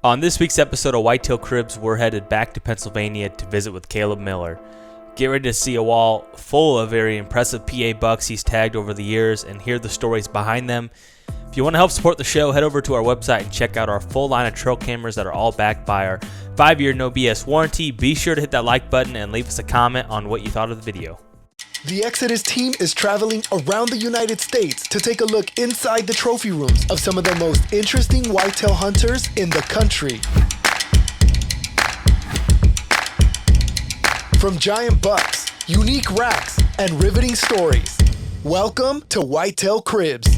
On this week's episode of Whitetail Cribs, we're headed back to Pennsylvania to visit with Kalobe Miller. Get ready to see a wall full of very impressive PA bucks he's tagged over the years and hear the stories behind them. If you want to help support the show, head over to our website and check out our full line of trail cameras that are all backed by our 5-year no BS warranty. Be sure to hit that like button and leave us a comment on what you thought of the video. The Exodus team is traveling around the United States to take a look inside the trophy rooms of some of the most interesting whitetail hunters in the country. From giant bucks, unique racks, and riveting stories, welcome to Whitetail Cribs.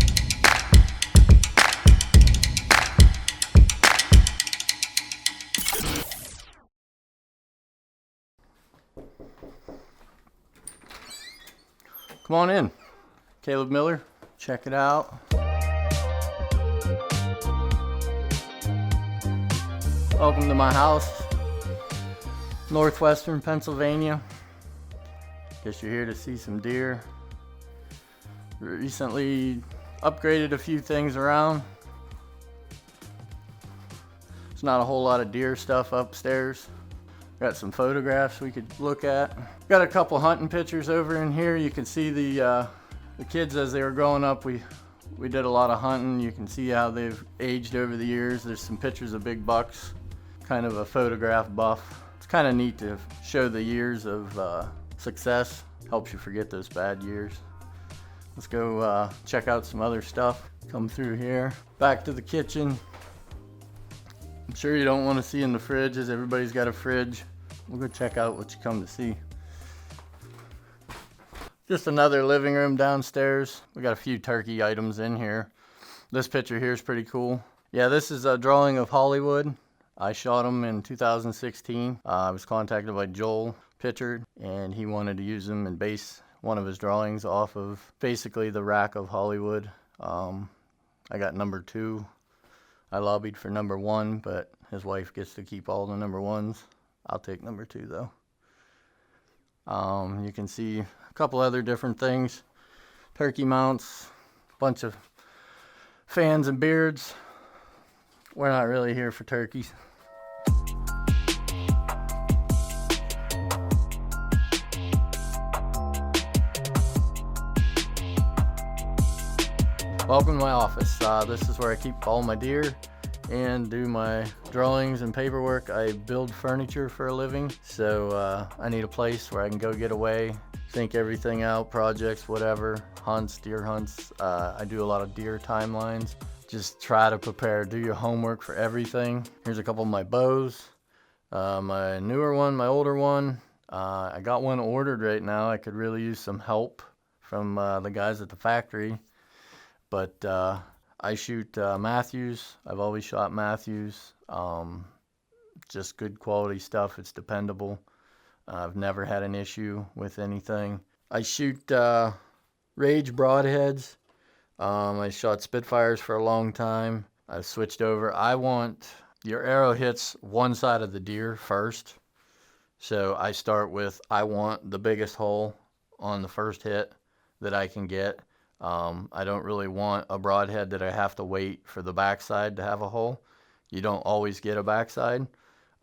Come on in. Kalobe Miller, check it out. Welcome to my house, northwestern Pennsylvania. Guess you're here to see some deer. Recently upgraded a few things around. There's not a whole lot of deer stuff upstairs. Got some photographs we could look at. Got a couple hunting pictures over in here. You can see the kids as they were growing up. We did a lot of hunting. You can see how they've aged over the years. There's some pictures of big bucks. Kind of a photograph buff. It's kind of neat to show the years of success. Helps you forget those bad years. Let's go check out some other stuff. Come through here. Back to the kitchen. I'm sure you don't want to see in the fridges. Everybody's got a fridge. We'll go check out what you come to see. Just another living room downstairs. We got a few turkey items in here. This picture here is pretty cool. Yeah, this is a drawing of Hollywood. I shot him in 2016. I was contacted by Joel Pitchard, and he wanted to use them and base one of his drawings off of basically the rack of Hollywood. I got number 2. I lobbied for number 1, but his wife gets to keep all the number 1s. I'll take number 2 though. You can see a couple other different things. Turkey mounts, a bunch of fans and beards. We're not really here for turkeys. Welcome to my office. This is where I keep all my deer and do my drawings and paperwork. I build furniture for a living, so I need a place where I can go get away, think everything out, projects, whatever, hunts, deer hunts. I do a lot of deer timelines. Just try to prepare, do your homework for everything. Here's a couple of my bows, my newer one, my older one. I got one ordered right now. I could really use some help from the guys at the factory. But I shoot Matthews. I've always shot Matthews. Just good quality stuff. It's dependable. I've never had an issue with anything. I shoot Rage broadheads. I shot Spitfires for a long time. I've switched over. I want your arrow hits one side of the deer first. So I start with, I want the biggest hole on the first hit that I can get. I don't really want a broadhead that I have to wait for the backside to have a hole. You don't always get a backside.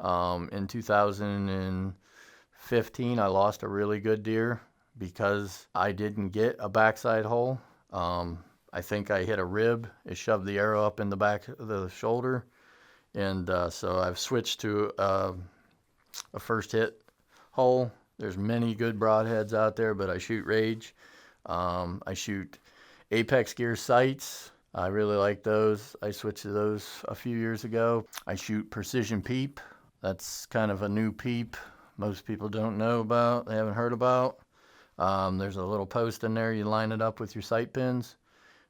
In 2015, I lost a really good deer because I didn't get a backside hole. I think I hit a rib. It shoved the arrow up in the back of the shoulder. And so I've switched to a first hit hole. There's many good broadheads out there, but I shoot Rage. I shoot Apex Gear sights. I really like those. I switched to those a few years ago. I shoot Precision Peep. That's kind of a new peep most people don't know about, they haven't heard about. There's a little post in there. You line it up with your sight pins.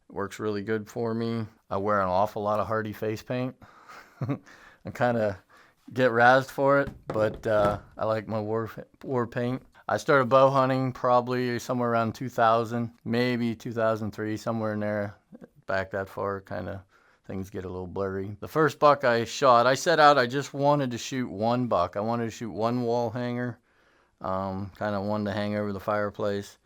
It works really good for me. I wear an awful lot of Hardy face paint. I kind of get razzed for it, but I like my war paint. I started bow hunting probably somewhere around 2000, maybe 2003, somewhere in there. Back that far, kind of things get a little blurry. The first buck I shot, I set out, I just wanted to shoot one buck. I wanted to shoot one wall hanger, kind of one to hang over the fireplace.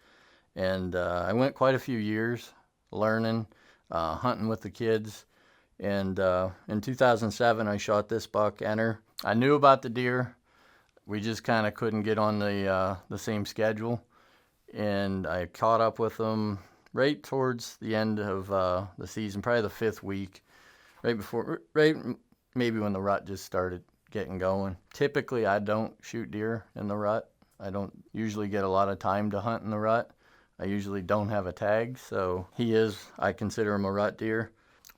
And I went quite a few years learning, hunting with the kids. And in 2007, I shot this buck, Enter. I knew about the deer. We just kind of couldn't get on the same schedule. And I caught up with him right towards the end of the season, probably the 5th week, right maybe when the rut just started getting going. Typically, I don't shoot deer in the rut. I don't usually get a lot of time to hunt in the rut. I usually don't have a tag, so I consider him a rut deer.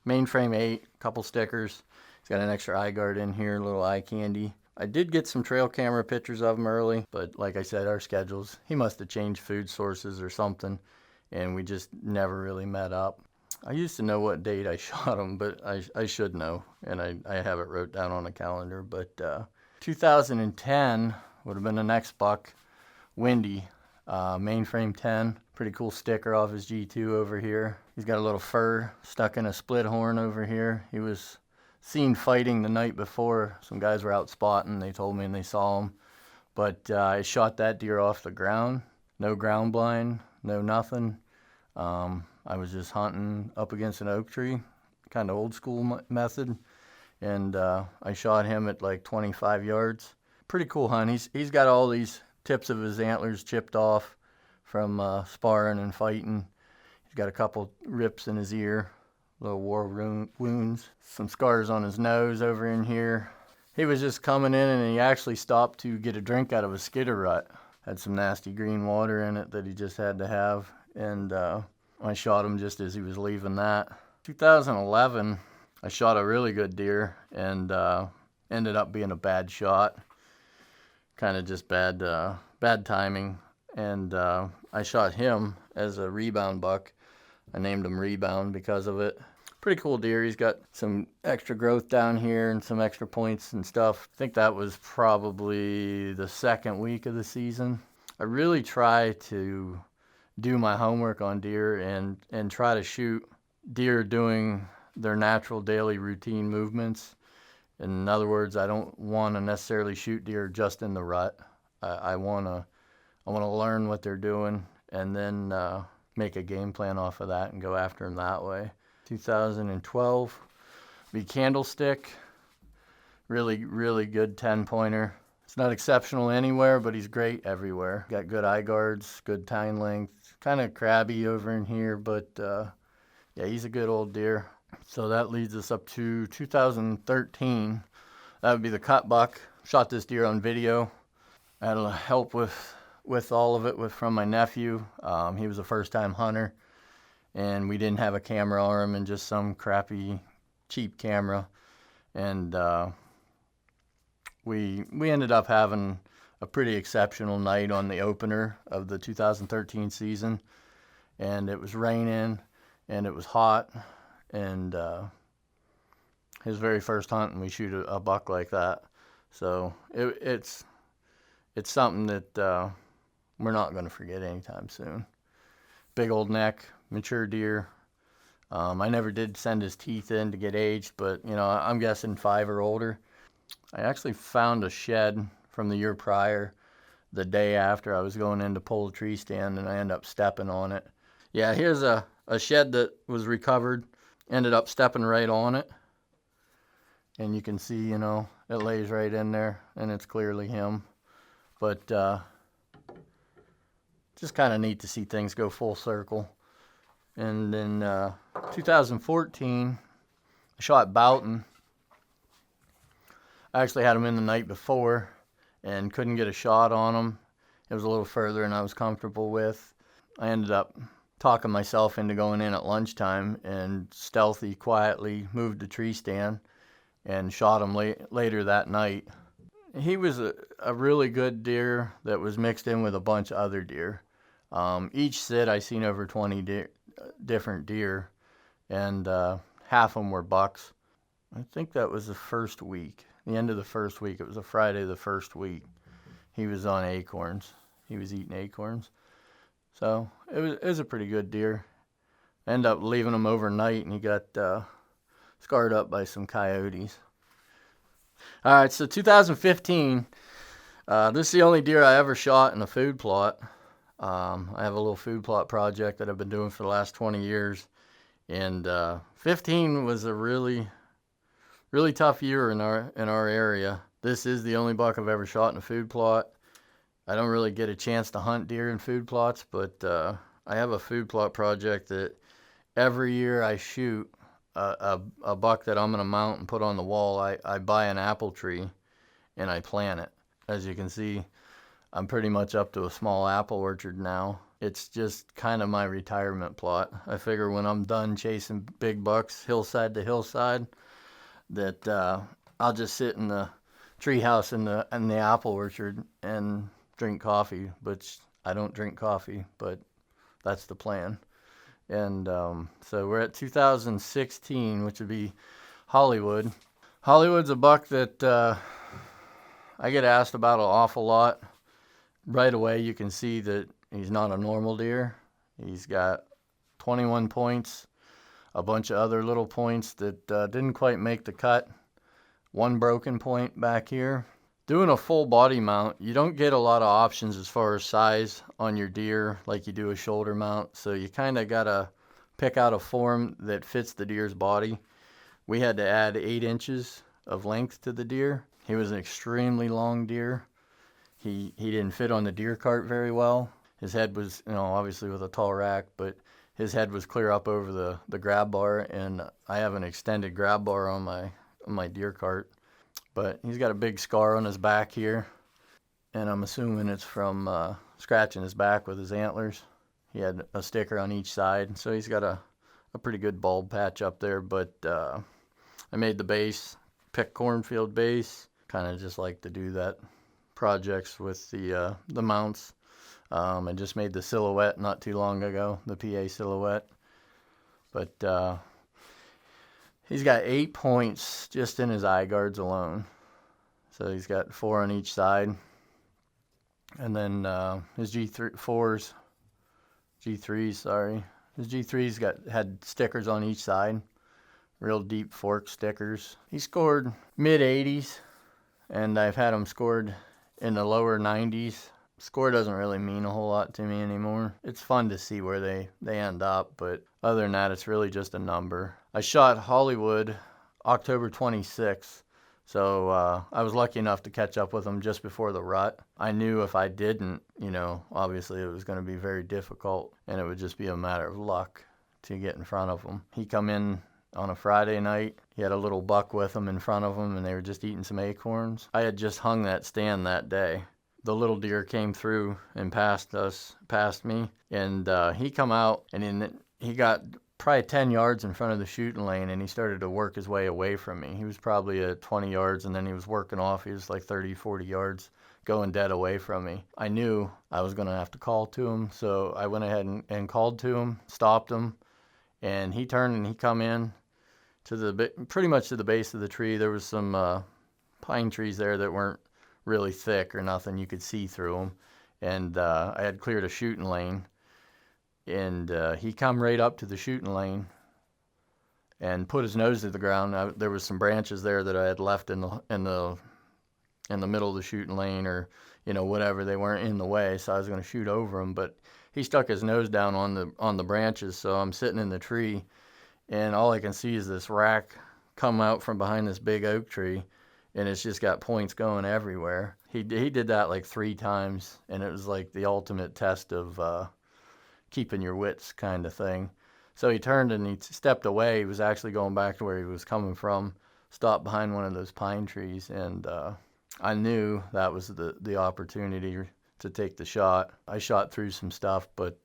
Mainframe 8, couple stickers. He's got an extra eye guard in here, a little eye candy. I did get some trail camera pictures of him early, but like I said, our schedules, he must have changed food sources or something, and we just never really met up. I used to know what date I shot him, but I should know, and I have it wrote down on a calendar. But 2010 would have been the next buck, Windy, Mainframe 10. Pretty cool sticker off his G2 over here. He's got a little fur stuck in a split horn over here. He was seen fighting the night before. Some guys were out spotting. They told me and they saw him. But I shot that deer off the ground. No ground blind, no nothing. I was just hunting up against an oak tree, kind of old school method. And I shot him at like 25 yards. Pretty cool hunt. He's got all these tips of his antlers chipped off from sparring and fighting. He's got a couple rips in his ear, little war wounds, some scars on his nose over in here. He was just coming in and he actually stopped to get a drink out of a skidder rut. Had some nasty green water in it that he just had to have. And I shot him just as he was leaving that. 2011, I shot a really good deer and ended up being a bad shot. Kind of just bad timing. And I shot him as a rebound buck. I named him Rebound because of it. Pretty cool deer. He's got some extra growth down here and some extra points and stuff. I think that was probably the 2nd week of the season. I really try to do my homework on deer and try to shoot deer doing their natural daily routine movements. In other words, I don't want to necessarily shoot deer just in the rut. I want to learn what they're doing and then make a game plan off of that and go after them that way. 2012, be Candlestick. Really, really good 10-pointer. It's not exceptional anywhere, but he's great everywhere. Got good eye guards, good tine length. Kind of crabby over in here, but yeah, he's a good old deer. So that leads us up to 2013. That would be the cut buck. Shot this deer on video. I had help with all of it from my nephew. He was a first-time hunter, and we didn't have a camera on him and just some crappy, cheap camera. And we ended up having a pretty exceptional night on the opener of the 2013 season. And it was raining, and it was hot, and his very first hunt, and we shoot a buck like that. So it's something that we're not going to forget anytime soon. Big old neck, mature deer. I never did send his teeth in to get aged, but I'm guessing 5 or older. I actually found a shed from the year prior, the day after I was going in to pull a tree stand, and I ended up stepping on it. Yeah, here's a shed that was recovered. Ended up stepping right on it. And you can see, it lays right in there, and it's clearly him. But just kind of neat to see things go full circle. And then 2014, I shot Boughton. I actually had him in the night before and couldn't get a shot on him. It was a little further than I was comfortable with. I ended up talking myself into going in at lunchtime and stealthy, quietly moved the tree stand and shot him later that night. He was a really good deer that was mixed in with a bunch of other deer. Each sit I seen over 20 different deer, and half of them were bucks. I think that was the first week, the end of the first week. It was a Friday the first week. He was on acorns. He was eating acorns. So it was a pretty good deer. I ended up leaving him overnight, and he got scarred up by some coyotes. All right, so 2015, this is the only deer I ever shot in a food plot. I have a little food plot project that I've been doing for the last 20 years, And 15 was a really tough year in our area. This is the only buck I've ever shot in a food plot. I don't really get a chance to hunt deer in food plots, but I have a food plot project that every year I shoot a buck that I'm going to mount and put on the wall. I buy an apple tree and I plant it. As you can see, I'm pretty much up to a small apple orchard now. It's just kind of my retirement plot. I figure when I'm done chasing big bucks hillside to hillside, that I'll just sit in the treehouse in the apple orchard and drink coffee. But I don't drink coffee, but that's the plan. And so we're at 2016, which would be Hollywood. Hollywood's a buck that I get asked about an awful lot. Right away, you can see that he's not a normal deer. He's got 21 points, a bunch of other little points that didn't quite make the cut. One broken point back here. Doing a full body mount, you don't get a lot of options as far as size on your deer like you do a shoulder mount. So you kind of got to pick out a form that fits the deer's body. We had to add 8 inches of length to the deer. He was an extremely long deer. He didn't fit on the deer cart very well. His head was, obviously with a tall rack, but his head was clear up over the grab bar, and I have an extended grab bar on my deer cart. But he's got a big scar on his back here, and I'm assuming it's from scratching his back with his antlers. He had a sticker on each side, so he's got a pretty good bulb patch up there. But I made the base, picked cornfield base, kind of just like to do that projects with the mounts. I just made the silhouette not too long ago, the PA silhouette. But he's got 8 points just in his eye guards alone. So he's got 4 on each side. And then his G3s, His G3s had stickers on each side, real deep fork stickers. He scored mid-80s, and I've had him scored in the lower 90s. Score doesn't really mean a whole lot to me anymore. It's fun to see where they end up, but other than that, it's really just a number. I shot Hollywood October 26th, so I was lucky enough to catch up with him just before the rut. I knew if I didn't, obviously it was going to be very difficult, and it would just be a matter of luck to get in front of him. He come in on a Friday night. He had a little buck with him in front of him, and they were just eating some acorns. I had just hung that stand that day. The little deer came through and passed me, and he come out, and he got probably 10 yards in front of the shooting lane, and he started to work his way away from me. He was probably at 20 yards, and then he was working off. He was like 30, 40 yards going dead away from me. I knew I was going to have to call to him, so I went ahead and called to him, stopped him, and he turned and he come in to pretty much to the base of the tree. There was some pine trees there that weren't really thick or nothing. You could see through them. And I had cleared a shooting lane. And he come right up to the shooting lane and put his nose to the ground. There was some branches there that I had left in the middle of the shooting lane, or whatever. They weren't in the way, so I was going to shoot over him. But he stuck his nose down on the branches. So I'm sitting in the tree, and all I can see is this rack come out from behind this big oak tree. And it's just got points going everywhere. He did that like 3 times, and it was like the ultimate test of keeping your wits kind of thing. So he turned and he stepped away. He was actually going back to where he was coming from, stopped behind one of those pine trees, and I knew that was the opportunity to take the shot. I shot through some stuff, but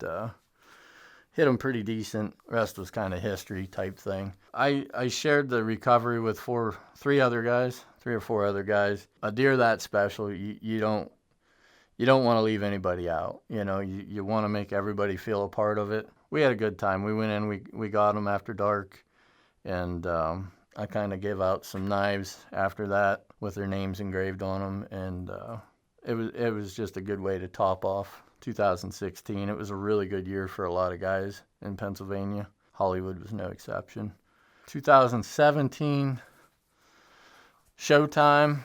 hit him pretty decent. Rest was kind of history type thing. I shared the recovery with 3 or 4 other guys. A deer that special, you don't want to leave anybody out. You want to make everybody feel a part of it. We had a good time. We went in, we got them after dark, and I kind of gave out some knives after that with their names engraved on them, and it was just a good way to top off 2016. It was a really good year for a lot of guys in Pennsylvania. Hollywood was no exception. 2017, Showtime,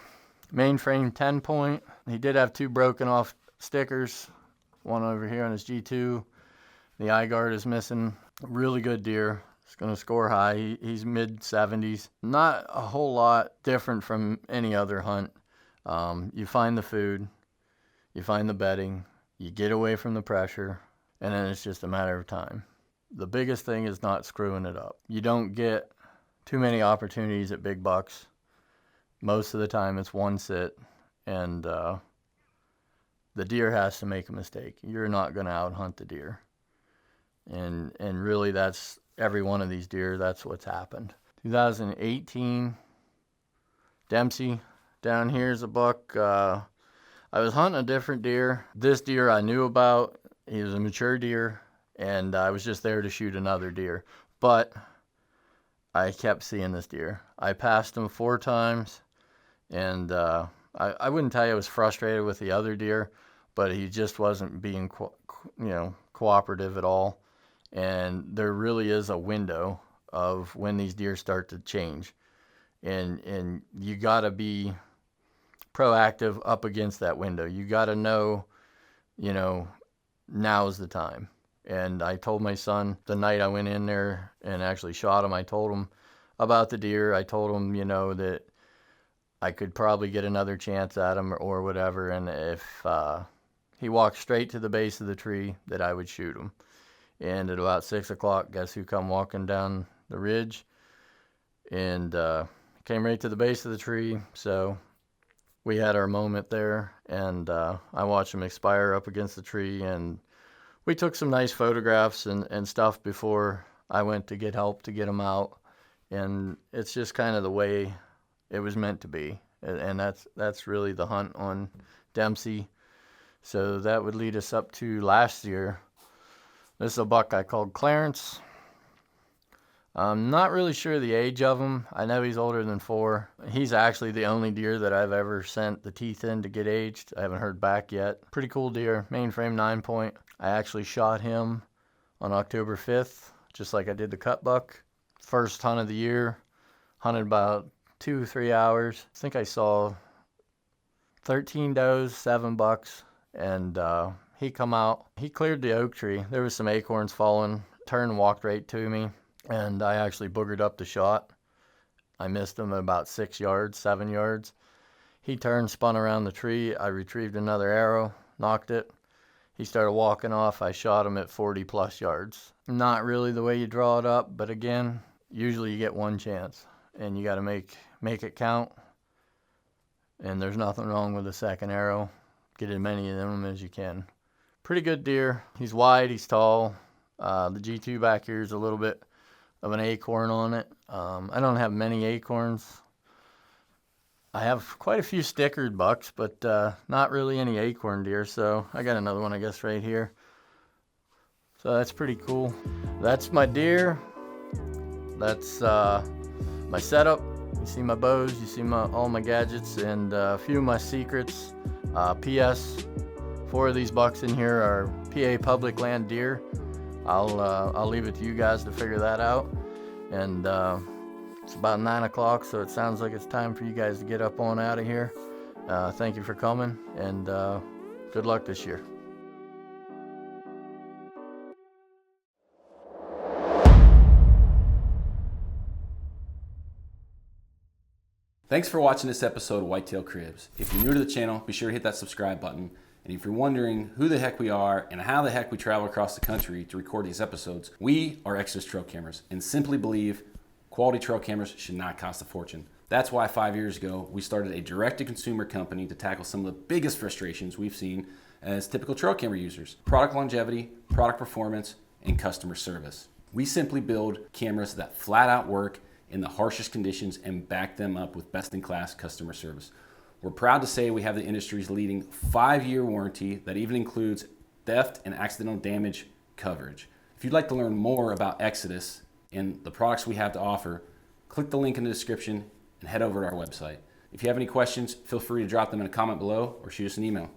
mainframe 10 point. He did have 2 broken off stickers, one over here on his G2. The eye guard is missing. Really good deer. He's going to score high. He's mid-70s. Not a whole lot different from any other hunt. You find the food, you find the bedding, you get away from the pressure, and then it's just a matter of time. The biggest thing is not screwing it up. You don't get too many opportunities at big bucks. Most of the time it's one sit, and the deer has to make a mistake. You're not going to out-hunt the deer. And really that's every one of these deer, that's what's happened. 2018, Dempsey. Down here is a buck. I was hunting a different deer. This deer I knew about. He was a mature deer, and I was just there to shoot another deer. But I kept seeing this deer. I passed him 4 times, and I wouldn't tell you I was frustrated with the other deer, but he just wasn't being cooperative at all. And there really is a window of when these deer start to change, and you got to be proactive up against that window. You got to know, now's the time. And I told my son the night I went in there and actually shot him, I told him about the deer. I told him, that I could probably get another chance at him or whatever, and if he walked straight to the base of the tree, that I would shoot him. And at about 6 o'clock, guess who come walking down the ridge? And came right to the base of the tree. So we had our moment there, and I watched him expire up against the tree, and we took some nice photographs and stuff before I went to get help to get him out. And it's just kind of the way it was meant to be. And that's really the hunt on Dempsey. So that would lead us up to last year. This is a buck I called Clarence. I'm not really sure the age of him. I know he's older than 4. He's actually the only deer that I've ever sent the teeth in to get aged. I haven't heard back yet. Pretty cool deer, mainframe 9-point. I actually shot him on October 5th, just like I did the cut buck. First hunt of the year. Hunted about 2-3 hours. I think I saw 13 does, 7 bucks, and he come out. He cleared the oak tree. There was some acorns falling. Turned and walked right to me, and I actually boogered up the shot. I missed him at about 6 yards, 7 yards. He turned, spun around the tree. I retrieved another arrow, knocked it. He started walking off. I shot him at 40 plus yards. Not really the way you draw it up, but again, usually you get one chance, and you got to make it count. And there's nothing wrong with a second arrow. Get as many of them as you can. Pretty good deer. He's wide, he's tall. The G2 back here is a little bit of an acorn on it. I don't have many acorns. I have quite a few stickered bucks, but not really any acorn deer. So I got another one, I guess, right here. So that's pretty cool. That's my deer. That's my setup. You see my bows, you see all my gadgets, and a few of my secrets. P.S. 4 of these bucks in here are PA public land deer. I'll leave it to you guys to figure that out. And it's about 9 o'clock, so it sounds like it's time for you guys to get up on out of here. Thank you for coming, and good luck this year. Thanks for watching this episode of Whitetail Cribs. If you're new to the channel, be sure to hit that subscribe button. And if you're wondering who the heck we are and how the heck we travel across the country to record these episodes, we are Exodus Trail Cameras and simply believe quality trail cameras should not cost a fortune. That's why 5 years ago, we started a direct-to-consumer company to tackle some of the biggest frustrations we've seen as typical trail camera users: product longevity, product performance, and customer service. We simply build cameras that flat out work in the harshest conditions and back them up with best-in-class customer service. We're proud to say we have the industry's leading 5-year warranty that even includes theft and accidental damage coverage. If you'd like to learn more about Exodus and the products we have to offer, click the link in the description and head over to our website. If you have any questions, feel free to drop them in a comment below or shoot us an email.